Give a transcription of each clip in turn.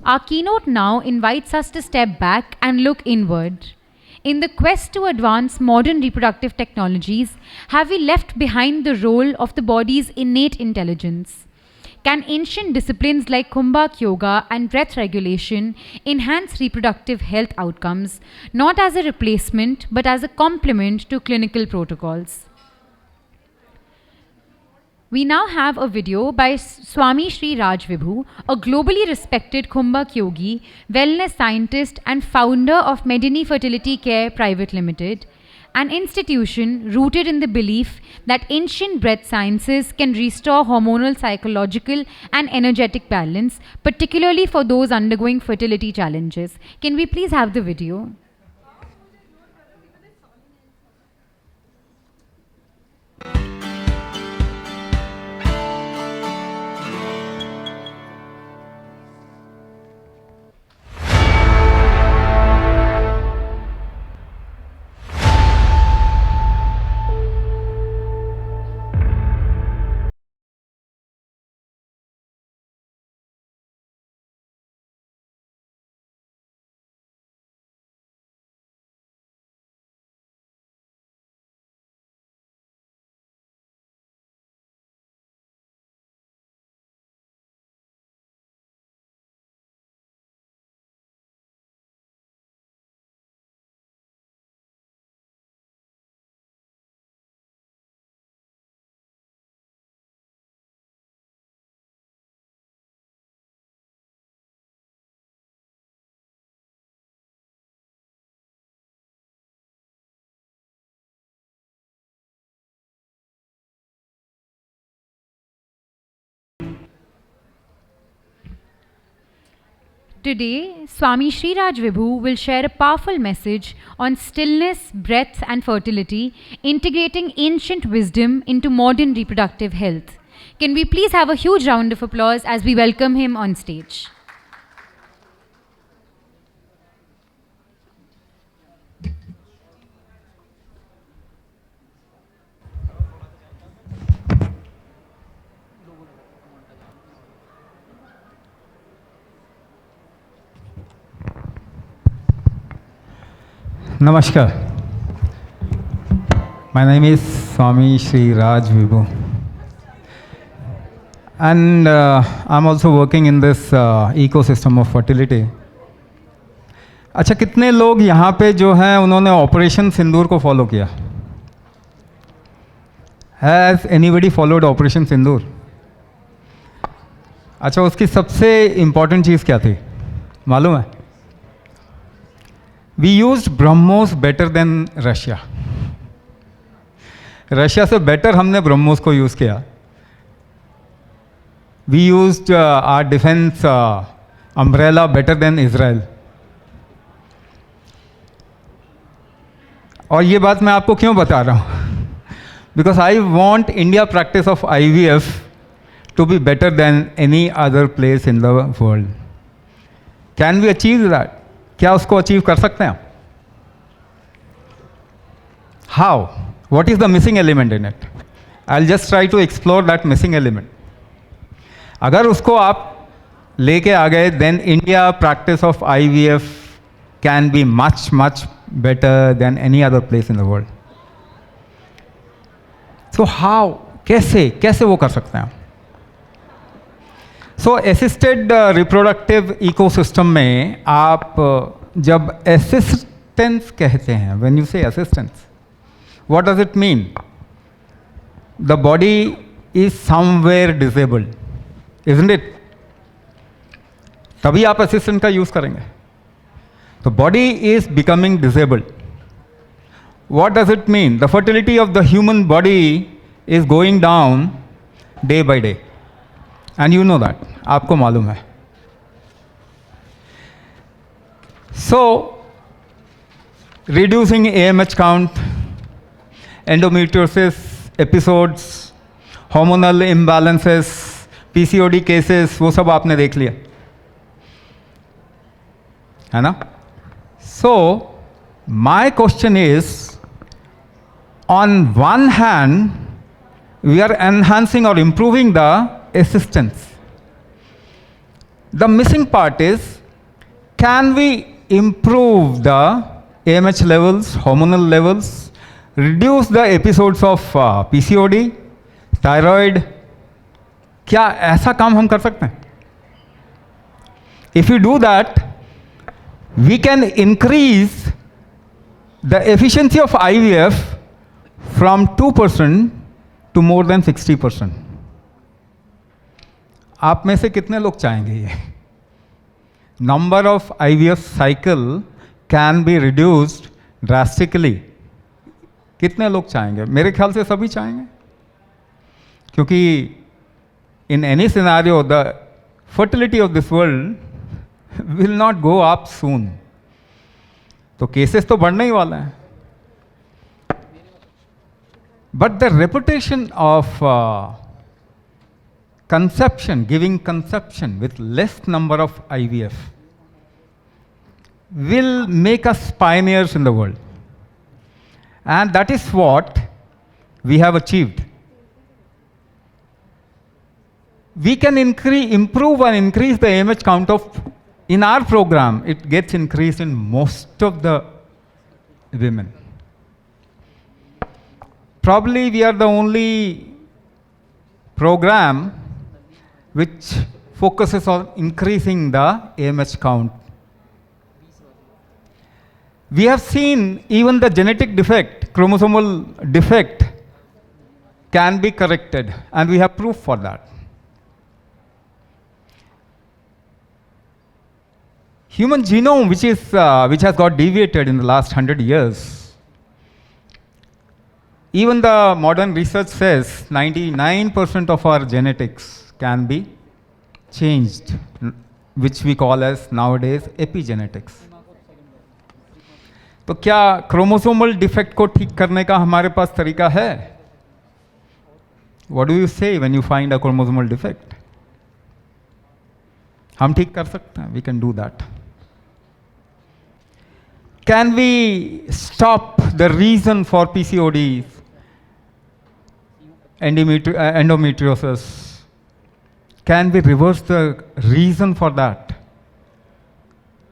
Our keynote now invites us to step back and look inward. In the quest to advance modern reproductive technologies, have we left behind the role of the body's innate intelligence? Can ancient disciplines like Kumbhak Yoga and breath regulation enhance reproductive health outcomes, not as a replacement but as a complement to clinical protocols? We now have a video by Swamy Srii Raj Vibhu, a globally respected Kumbhak Yogi, wellness scientist and founder of Medini Fertility Care Private Limited, an institution rooted in the belief that ancient breath sciences can restore hormonal, psychological and energetic balance, particularly for those undergoing fertility challenges. Can we please have the video? Today, Swamy Srii Raj Vibhu will share a powerful message on stillness, breath and fertility, integrating ancient wisdom into modern reproductive health. Can we please have a huge round of applause as we welcome him on stage? Namaskar. My name is Swamy Srii Raj Vibhu. And I'm also working in this ecosystem of fertility. अच्छा, कितने लोग यहाँ पे जो हैं उन्होंने operation सिंदूर को follow किया? Has anybody followed ऑपरेशन सिंदूर? अच्छा, उसकी सबसे इम्पॉर्टेंट चीज़ क्या थी मालूम है? We used BrahMos better than Russia. Russia से बेटर हमने ब्रह्मोस को यूज़ किया. We used our defense umbrella better than Israel. और ये बात मैं आपको क्यों बता रहा हूँ? Because I want India practice of IVF to be better than any other place in the world. Can we achieve that? क्या उसको अचीव कर सकते हैं? How? What is the missing element in it? I'll just try to explore that missing element. अगर उसको आप लेके आ गए, then India practice of IVF can be much better than any other place in the world. So how? कैसे वो कर सकते हैं? सो असिस्टेड रिप्रोडक्टिव इकोसिस्टम में आप जब असिस्टेंस कहते हैं, व्हेन यू से assistance, what does it mean? The body is somewhere disabled, isn't it? तभी आप असिस्टेंट का यूज करेंगे. तो body is becoming disabled. What does it mean? The fertility of the human body is going down day by day. And you know that, आपको मालूम है. So, reducing AMH count, endometriosis episodes, hormonal imbalances, PCOD cases, वो सब आपने देख लिया है ना? So, my question is, on one hand, we are enhancing or improving the assistance. The missing part is, can we improve the AMH levels, hormonal levels, reduce the episodes of PCOD, thyroid? क्या ऐसा काम हम कर सकते हैं? If we do that, we can increase the efficiency of IVF from 2% to more than 60%. आप में से कितने लोग चाहेंगे ये? Number of IVF cycle can be reduced drastically. कितने लोग चाहेंगे? मेरे ख्याल से सभी चाहेंगे, क्योंकि in any scenario the fertility of this world will not go up soon. तो केसेस तो बढ़ने ही वाला है. But the reputation of conception, giving conception with less number of IVF will make us pioneers in the world. And that is what we have achieved. We can improve and increase the AMH count of, in our program, it gets increased in most of the women. Probably we are the only program which focuses on increasing the AMH count. We have seen even the genetic defect, chromosomal defect, can be corrected, and we have proof for that. Human genome, which has got deviated in the last 100 years, even the modern research says 99% of our genetics can be changed, which we call as nowadays epigenetics. तो क्या chromosomal defect को ठीक करने का हमारे पास तरीका है? What do you say when you find a chromosomal defect? हम ठीक कर सकते हैं. We can do that. Can we stop the reason for PCOD, endometriosis? Can we reverse the reason for that?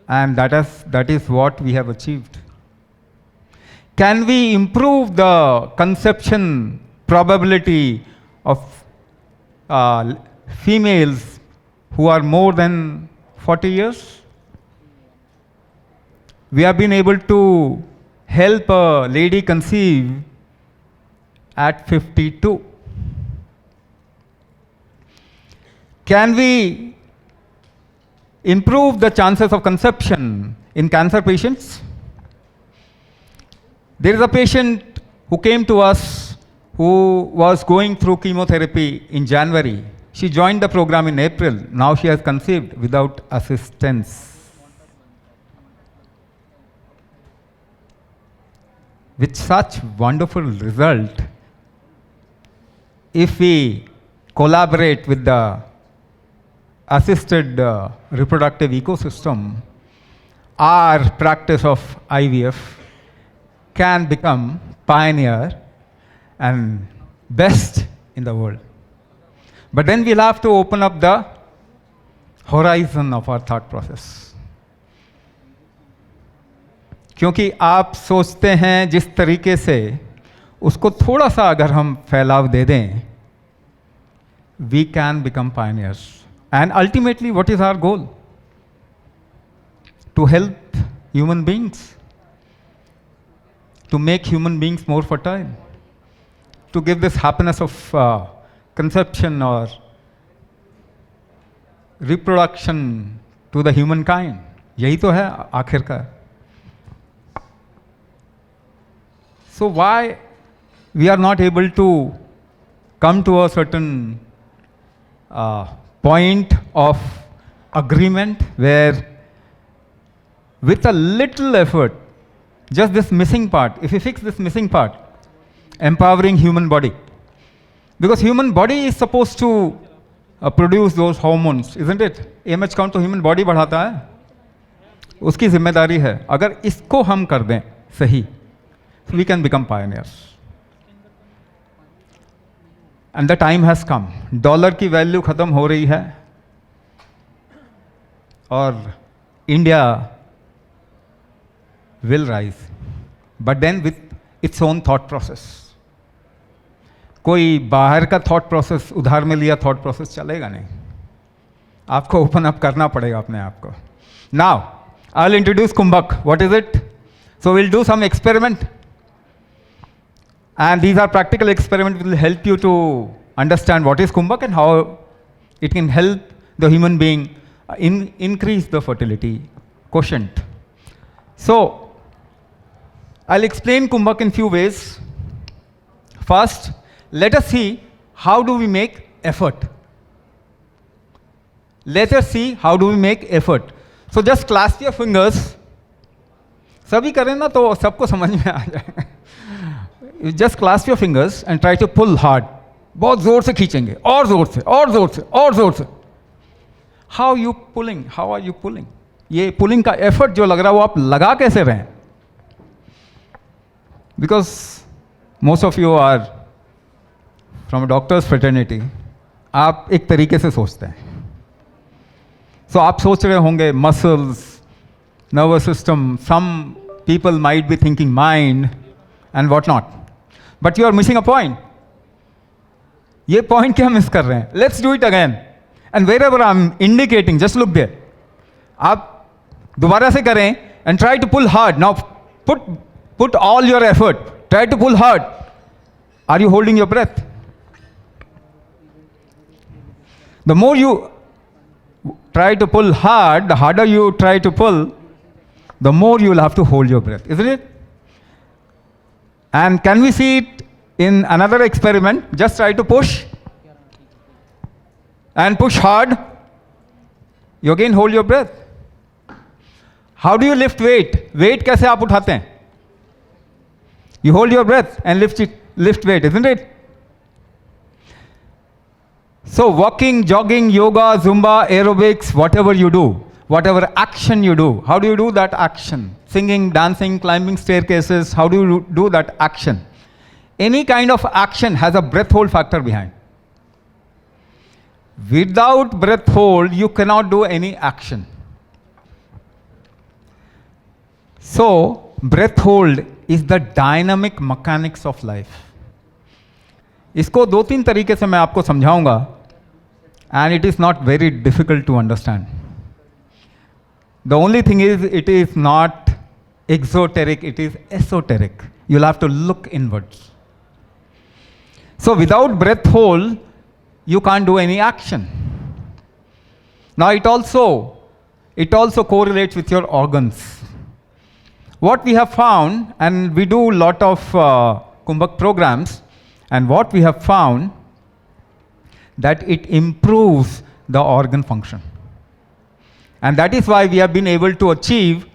And that is what we have achieved. Can we improve the conception probability of females who are more than 40 years? We have been able to help a lady conceive at 52. Can we improve the chances of conception in cancer patients? There is a patient who came to us who was going through chemotherapy in January. She joined the program in April. Now she has conceived without assistance. With such wonderful result, if we collaborate with the assisted reproductive ecosystem, our practice of IVF can become pioneer and best in the world. But then we'll have to open up the horizon of our thought process. क्योंकि आप सोचते हैं जिस तरीके से, उसको थोड़ा सा अगर हम फैलाव दे दें, we can become pioneers. And ultimately, what is our goal? To help human beings, to make human beings more fertile, to give this happiness of conception or reproduction to the humankind. यही तो है आखिर का. So why we are not able to come to a certain point of agreement where with a little effort, just this missing part, if we fix this missing part, empowering human body, because human body is supposed to produce those hormones, isn't it? AMH count तो human body बढ़ाता है, उसकी जिम्मेदारी है. अगर इसको हम कर दें सही, we can become pioneers. And the time has come. Dollar की वैल्यू खत्म हो रही है. or India will rise, but then with its own thought process. कोई बाहर का thought process उधार में लिया thought process चलेगा नहीं. आपको open up करना पड़ेगा अपने आप को. Now, I'll introduce Kumbhak. What is it? So we'll do some experiment. And these are practical experiments which will help you to understand what is Kumbhak and how it can help the human being increase the fertility quotient. So, I'll explain Kumbhak in few ways. First, let us see how do we make effort. Let us see how do we make effort. So just clasp your fingers. सभी करें ना तो सबको समझ में आ जाएगा. You just clasp your fingers and try to pull hard. बहुत जोर से खींचेंगे, और जोर से, और जोर से, और जोर से. How you pulling? How are you pulling? ये pulling का effort जो लग रहा है वो आप लगा कैसे रहे हैं? Because most of you are from a doctor's fraternity. आप एक तरीके से सोचते हैं. So आप सोच रहे होंगे muscles, nervous system, some people might be thinking mind and what not. But you are missing a point. ये point क्या miss कर रहे हैं? Let's do it again. And wherever I'm indicating, just look there. आप दोबारा से करें and try to pull hard. Now put all your effort. Try to pull hard. Are you holding your breath? The more you try to pull hard, the harder you try to pull, the more you will have to hold your breath, isn't it? And can we see it in another experiment? Just try to push and push hard. You again hold your breath. How do you lift weight? Weight कैसे आप उठाते हैं? You hold your breath and lift weight, isn't it? So walking, jogging, yoga, Zumba, aerobics, whatever you do, whatever action you do, how do you do that action? Singing, dancing, climbing staircases, how do you do that action? Any kind of action has a breath hold factor behind. Without breath hold, you cannot do any action. So, breath hold is the dynamic mechanics of life. इसको दो तीन तरीके से मैं आपको समझाऊंगा, and it is not very difficult to understand. The only thing is, it is not exoteric, it is esoteric. You'll have to look inwards. So without breath hold, you can't do any action. Now it also correlates with your organs. What we have found, and we do a lot of Kumbhak programs, and what we have found, that it improves the organ function. And that is why we have been able to achieve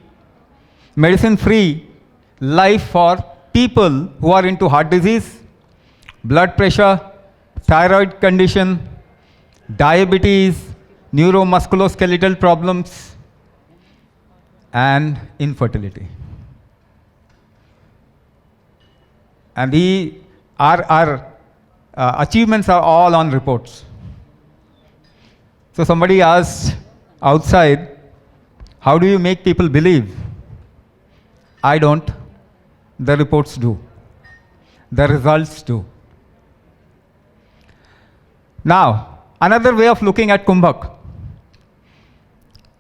medicine-free life for people who are into heart disease, blood pressure, thyroid condition, diabetes, neuromusculoskeletal problems, and infertility. And our achievements are all on reports. So somebody asked outside, how do you make people believe? I don't. The reports do. The results do. Now, another way of looking at Kumbhak.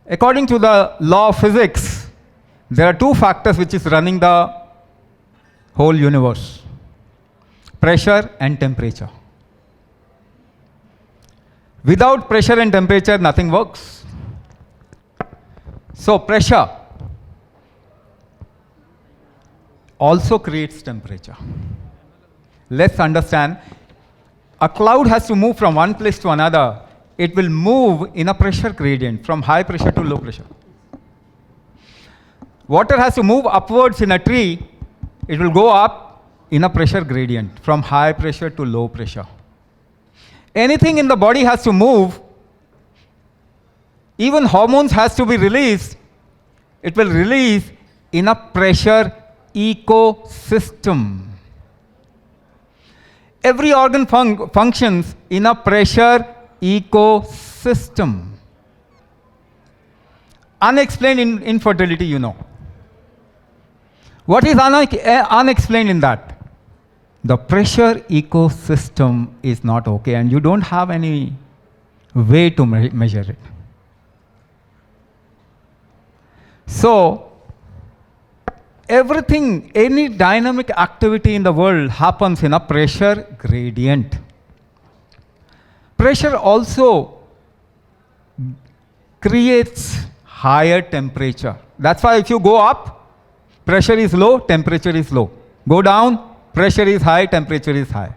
According to the law of physics, there are two factors which is running the whole universe: pressure and temperature. Without pressure and temperature, nothing works. So pressure also creates temperature. Let's understand. A cloud has to move from one place to another. It will move in a pressure gradient from high pressure to low pressure. Water has to move upwards in a tree. It will go up in a pressure gradient from high pressure to low pressure. Anything in the body has to move. Even hormones has to be released. It will release in a pressure ecosystem. Every organ functions in a pressure ecosystem. unexplained infertility, you know. What is unexplained in that? The pressure ecosystem is not okay, and you don't have any way to measure it. So, everything, any dynamic activity in the world happens in a pressure gradient. Pressure also creates higher temperature. That's why if you go up, pressure is low, temperature is low. Go down, pressure is high, temperature is high.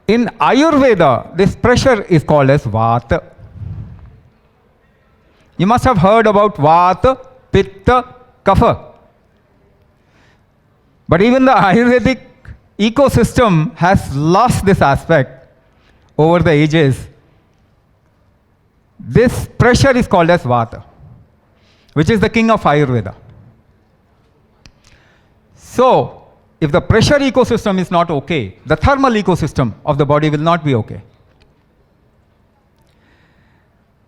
In Ayurveda, this pressure is called as Vata. You must have heard about Vata, Pitta, Kapha. But even the Ayurvedic ecosystem has lost this aspect over the ages. This pressure is called as Vata, which is the king of Ayurveda. So, if the pressure ecosystem is not okay, the thermal ecosystem of the body will not be okay.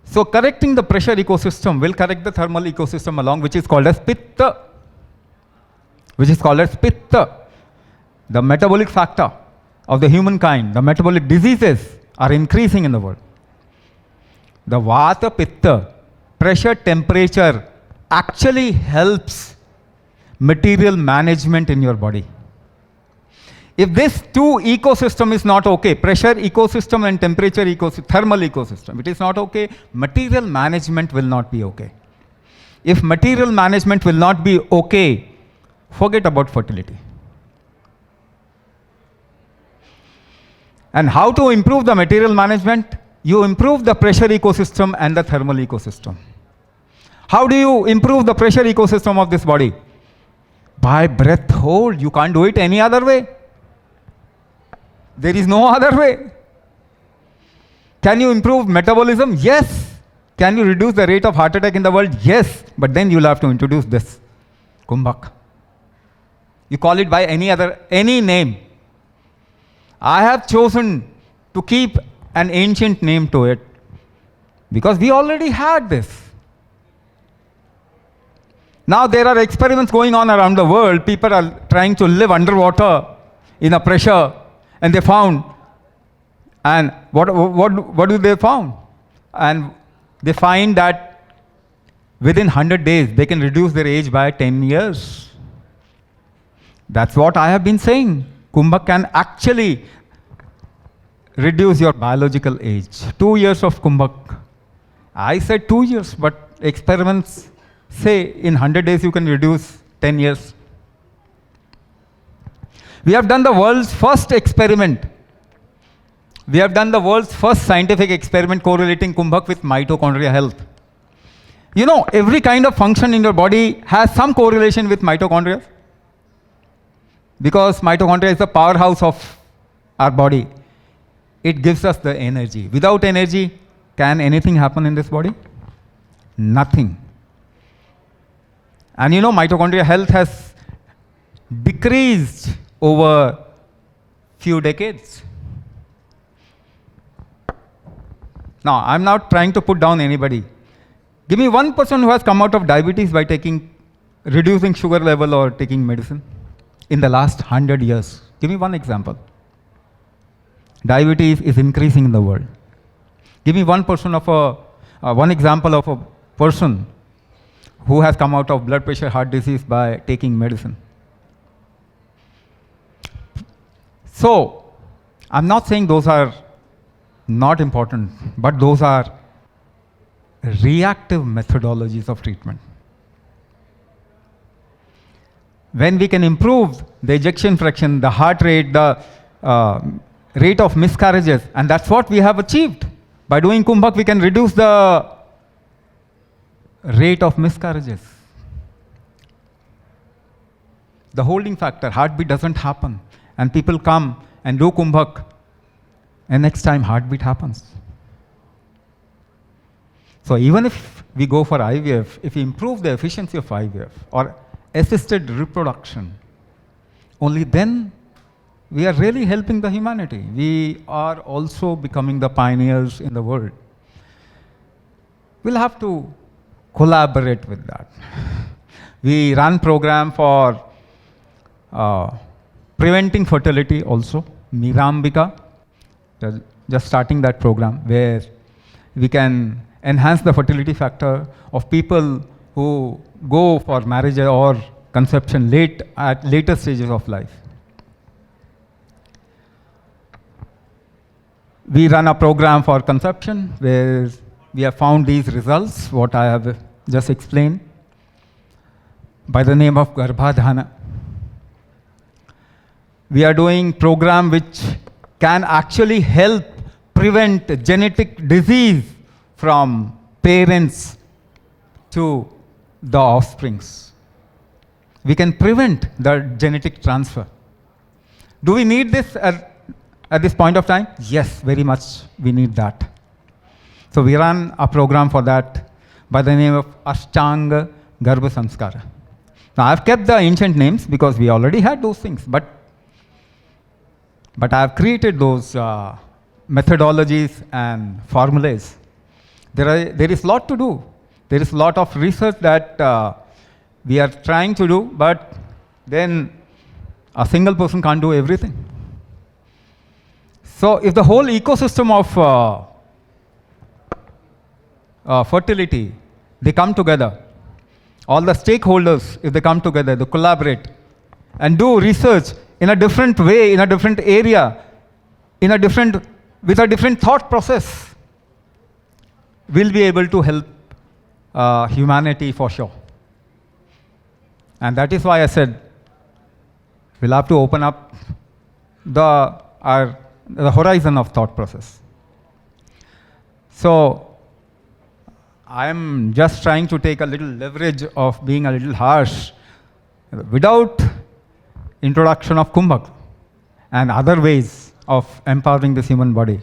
So, correcting the pressure ecosystem will correct the thermal ecosystem along, which is called as Pitta. The metabolic factor of the humankind, the metabolic diseases are increasing in the world. The Vata Pitta, pressure temperature, actually helps material management in your body. If this two ecosystem is not okay, pressure ecosystem and temperature ecosystem, thermal ecosystem, it is not okay, material management will not be okay. If material management will not be okay, forget about fertility. And how to improve the material management? You improve the pressure ecosystem and the thermal ecosystem. How do you improve the pressure ecosystem of this body? By breath hold. You can't do it any other way. There is no other way. Can you improve metabolism? Yes. Can you reduce the rate of heart attack in the world? Yes. But then you'll have to introduce this, Kumbhak. You call it by any name. I have chosen to keep an ancient name to it because we already had this. Now there are experiments going on around the world. People are trying to live underwater in a pressure, and they found, and what do they found? And they find that within 100 days they can reduce their age by 10 years. That's what I have been saying. Kumbhak can actually reduce your biological age. 2 years of Kumbhak. I said 2 years, but experiments say in 100 days you can reduce 10 years. We have done the world's first experiment. We have done the world's first scientific experiment correlating Kumbhak with mitochondrial health. You know, every kind of function in your body has some correlation with mitochondria. Because mitochondria is the powerhouse of our body. It gives us the energy. Without energy, can anything happen in this body? Nothing. And you know, mitochondrial health has decreased over few decades. Now, I'm not trying to put down anybody. Give me one person who has come out of diabetes by reducing sugar level or taking medicine in the last 100 years. Give me one example. Diabetes is increasing in the world. Give me one example of a person who has come out of blood pressure, heart disease by taking medicine. So, I'm not saying those are not important, but those are reactive methodologies of treatment. When we can improve the ejection fraction, the heart rate, the rate of miscarriages, and that's what we have achieved. By doing Kumbhak, we can reduce the rate of miscarriages. The holding factor, heartbeat doesn't happen. And people come and do Kumbhak, and next time heartbeat happens. So even if we go for IVF, if we improve the efficiency of IVF or assisted reproduction, only then we are really helping the humanity. We are also becoming the pioneers in the world. we'll have to collaborate with that. We run program for preventing fertility also, Mirambika, just starting that program where we can enhance the fertility factor of people who go for marriage or conception at later stages of life. We run a program for conception where we have found these results, what I have just explained, by the name of Garbhadhana. We are doing program which can actually help prevent genetic disease from parents to the offsprings. We can prevent the genetic transfer. Do we need this at this point of time? Yes, very much we need that. So we run a program for that by the name of Ashtanga Garbha Samskara. Now I've kept the ancient names because we already had those things, but I've created those methodologies and formulas. There is a lot to do. There is a lot of research that we are trying to do, but then a single person can't do everything. So if the whole ecosystem of fertility, they come together, all the stakeholders, if they come together, they collaborate and do research in a different way, in a different area, with a different thought process, we'll be able to help humanity for sure. And that is why I said we'll have to open up the horizon of thought process. So I am just trying to take a little leverage of being a little harsh without introduction of Kumbhak and other ways of empowering this human body.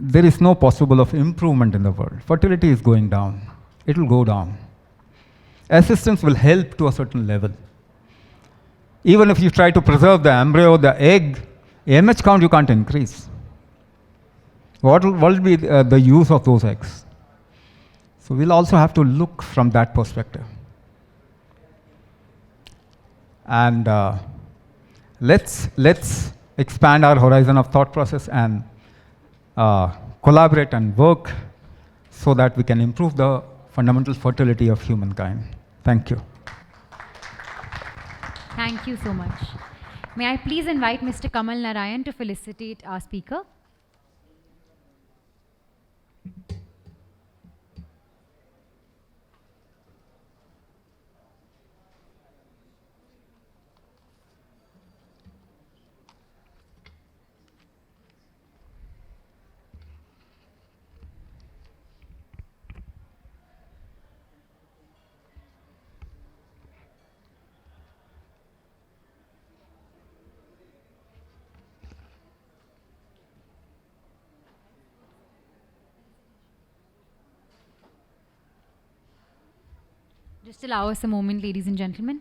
There is no possible of improvement in the world. Fertility is going down. It will go down. Assistance will help to a certain level. Even if you try to preserve the embryo, the egg, AMH count you can't increase. What will be the use of those eggs? So we'll also have to look from that perspective. And let's expand our horizon of thought process and collaborate and work so that we can improve the fundamental fertility of humankind. Thank you. Thank you so much. May I please invite Mr. Kamal Narayan to felicitate our speaker? Just allow us a moment, ladies and gentlemen.